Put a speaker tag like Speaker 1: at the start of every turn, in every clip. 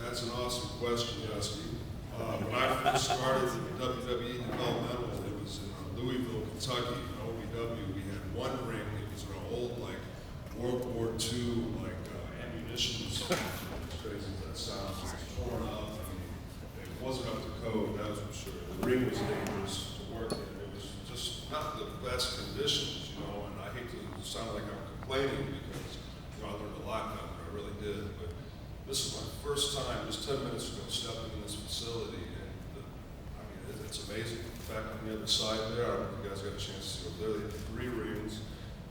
Speaker 1: That's an awesome question, Yossi. When I first started in WWE developmental, it was in Louisville, Kentucky, OVW. We had one ring. It was an old, like, World War II, like, ammunition as crazy as that sounds. It was torn up. I mean, it wasn't up to code, that was for sure. The ring was dangerous to work in. It was just not the best conditions, you know, and I hate to sound like I'm complaining because, you know, I learned a lot out there, I really did. But this is my first time, just 10 minutes ago, stepping in this facility, and I mean, it's amazing. In fact, on the other side there, I don't know if you guys got a chance to see it, there they have 3 rings.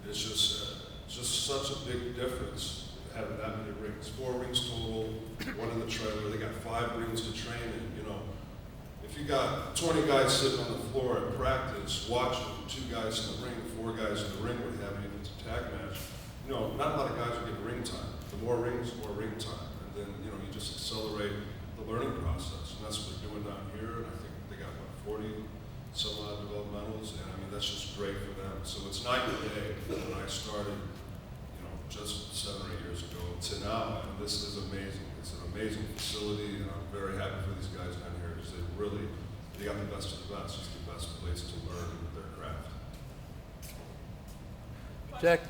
Speaker 1: It's just such a big difference having that many rings. 4 rings total, 1 in the trailer. They got 5 rings to train in. You know, if you got 20 guys sitting on the floor at practice watching 2 guys in the ring, 4 guys in the ring would have even a tag match. You know, not a lot of guys are getting ring time. The more rings, the more ring time. And then, you know, you just accelerate the learning process. And that's what they're doing down here. And I think they got, what, 40 some odd developmentals. And I mean, that's just great for them. So it's night and day from when I started, you know, just 7 or 8 years ago to now. And this is amazing. It's an amazing facility. And I'm very happy for these guys down here because they got the best of the best. It's the best place to learn their craft.
Speaker 2: Jack,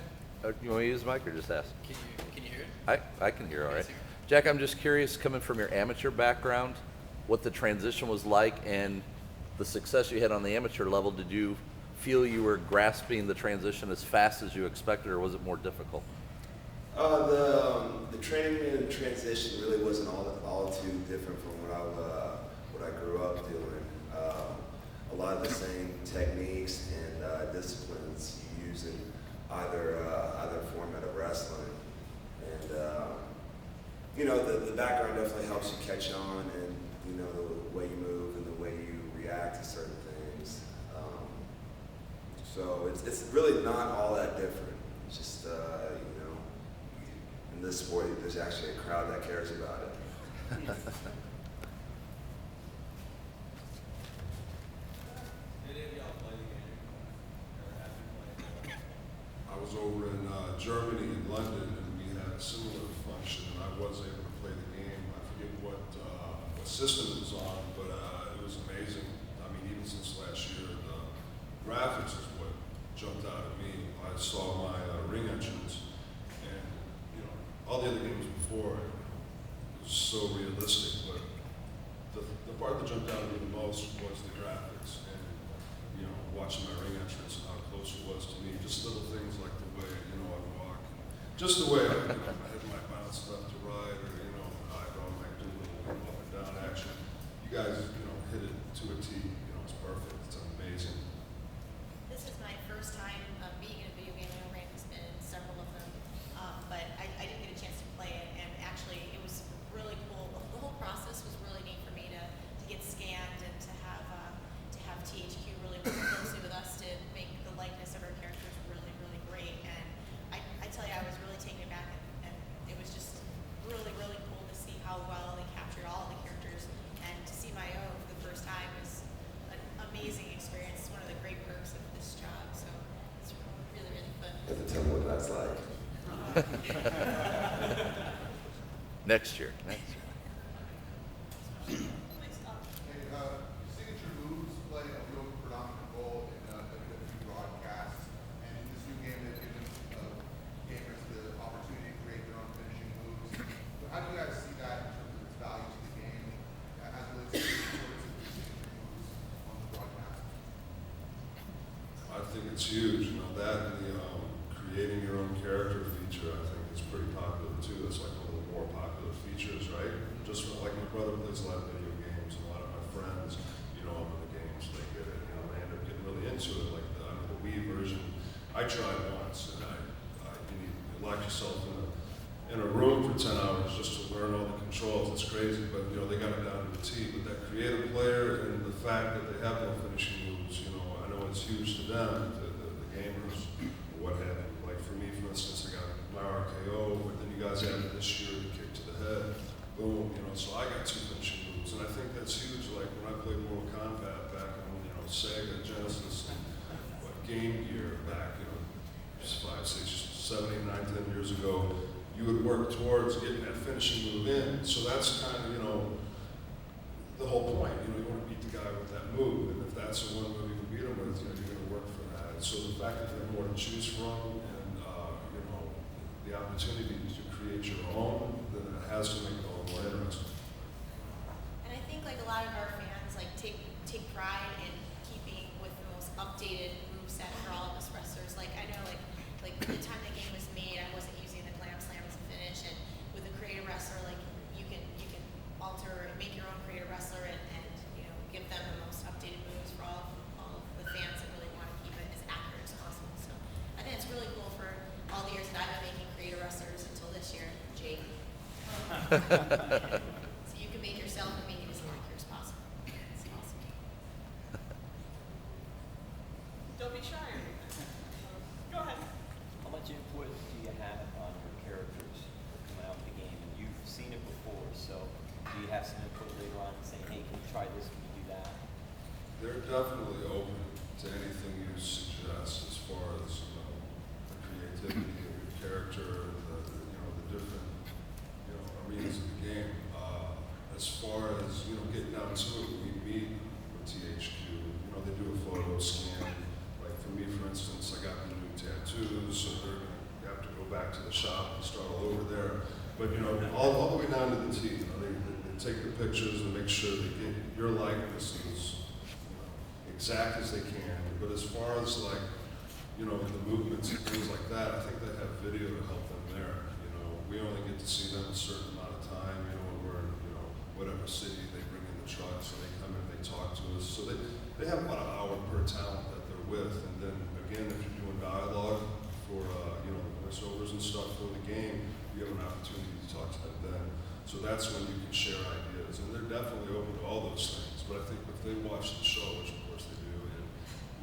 Speaker 2: you want me to use the mic or just ask?
Speaker 3: Can you hear it?
Speaker 2: I can hear all right. Jack, I'm just curious, coming from your amateur background, what the transition was like and the success you had on the amateur level. Did you feel you were grasping the transition as fast as you expected, or was it more difficult?
Speaker 4: The training and transition really wasn't all too different from what I grew up doing. A lot of the same techniques and disciplines you use in either format of wrestling, and you know, the background definitely helps you catch on, and you know, the way you move and the way you react to certain things. So it's really not all that different. It's just you know, in this sport, there's actually a crowd that cares about it.
Speaker 1: I was over in Germany, in London, and we had a similar function, and I was able to play the game. I forget what system it was on, but it was amazing. I mean, even since last year, the graphics is what jumped out at me. I saw my ring entrance, and you know, all the other games before, it was so realistic, but the part that jumped out at me the most was the graphics, and you know, watching my ring entrance and how close it was to me. Just little things like the way, you know, I walk, just the way I, you know, my head might bounce left to right, or you know, eyebrow might do a little up and down action. You guys, you know, hit it to a T. You know, it's perfect. It's amazing.
Speaker 5: This is my first time being in a video game. I know Randy's been in several of them, but I didn't get a chance to play it, and actually it was really cool. The whole process was really neat for me to get scanned and to have THQ really work closely with us to make the likeness of our characters really, really great. And I tell you, I was really taken aback, and it was just really, really cool to see how well they captured all the characters, and to see my own for the first time is an amazing experience. It's one of the great perks of this job, so it's really, really fun.
Speaker 4: You have to tell me what that's like.
Speaker 2: Next year.
Speaker 6: Signature moves play a real predominant role in WWE broadcasts, and in this new game, they've given gamers the opportunity to create their own finishing moves. But how do you guys see that in terms of its value to the game as it relates to the importance of these signature moves on the broadcast?
Speaker 1: I think it's huge. You know, that and the creating your own character feature, I think is pretty popular too. It's like one of the more popular features, right? Just like my brother plays a lot of video games, and a lot of my friends, you know, I'm in the games, they get it, you know, they end up getting really into it. Like the Wii version, I tried once, and you lock yourself in a room for 10 hours just to learn all the controls. It's crazy, but you know, they got it down to a T. But that creative player and the fact that they have no finishing moves, you know, I know it's huge to them, the gamers, what have you. Like for me, for instance, I got my RKO, but then you guys added this year the kick to the head. Boom, you know, so I got 2 finishing moves, and I think that's huge. Like when I played Mortal Kombat back on, you know, Sega, Genesis, and Game Gear back, you know, just 5, 6, 7, 8, 9, 10 years ago, you would work towards getting that finishing move in. So that's kind of, you know, the whole point. You know, you want to beat the guy with that move, and if that's the one move you can beat him with, you know, you're going to work for that. And so the fact that you have more to choose from, and you know, the opportunity to create your own, then it has to make it all more interesting.
Speaker 5: And I think like a lot of our fans like take pride in keeping with the most updated moveset for all of us wrestlers. Like I know like the time the game was made, I wasn't using the glam slam as a finish, and with a creative wrestler, like you can alter, make your own creative wrestler, and you know, give them the most updated moves for all of the fans that really want to keep it as accurate as possible. So I think it's really cool for all the years that I've been making creative wrestlers until this year, Jake. So you can make yourself and make it as accurate as possible. It's awesome.
Speaker 3: Don't be shy. Go ahead.
Speaker 7: How much input do you have on your characters coming out of the game? And you've seen it before, so do you have some input later on saying, hey, can you try this, can you do that?
Speaker 1: They're definitely open to anything you suggest as far as, you know, the creativity of your character, you know, the different, you know, arenas of the game. As far as, you know, getting down to it, we meet with THQ. You know, they do a photo scan. Like for me, for instance, I got the new tattoos, so they're gonna have to go back to the shop and start all over there. But you know, all the way down to the T. You know, they take the pictures and make sure they get your likeness as, you know, exact as they can. But as far as like, you know, the movements and things like that, I think they have video to help them there. You know, we only get to see them a certain amount of time. You know, when we're in, you know, whatever city they bring in the truck, so they come in, they talk to us. So they have about an hour per talent that they're with. And then again, if you're doing dialogue for you know, the voiceovers and stuff for the game, you have an opportunity to talk to them then. So that's when you can share ideas. And they're definitely open to all those things. But I think if they watch the show, which of course they do, and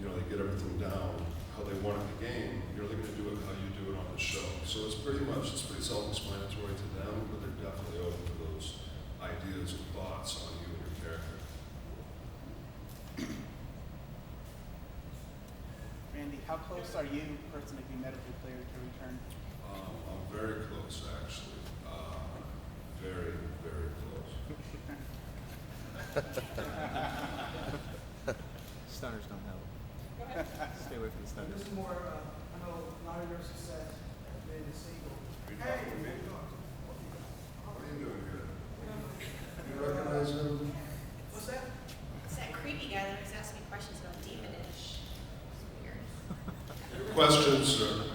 Speaker 1: you know, they get everything down how they want it in the game, you're really going to do it how you do it on the show. So it's pretty self-explanatory to them, but they're definitely open to those ideas and thoughts on you and your character.
Speaker 3: Randy, how close are you personally, the medical player, to return?
Speaker 1: I'm very close, actually. Very, very close.
Speaker 8: Stunners don't help.
Speaker 3: Go ahead.
Speaker 8: Stay away from the stunners.
Speaker 9: This is more, I know a lot of your success has been a single.
Speaker 1: What are you doing here? You recognize him?
Speaker 9: What's that?
Speaker 5: It's that creepy guy that was asking me questions about demonish. It's weird.
Speaker 1: Questions, sir?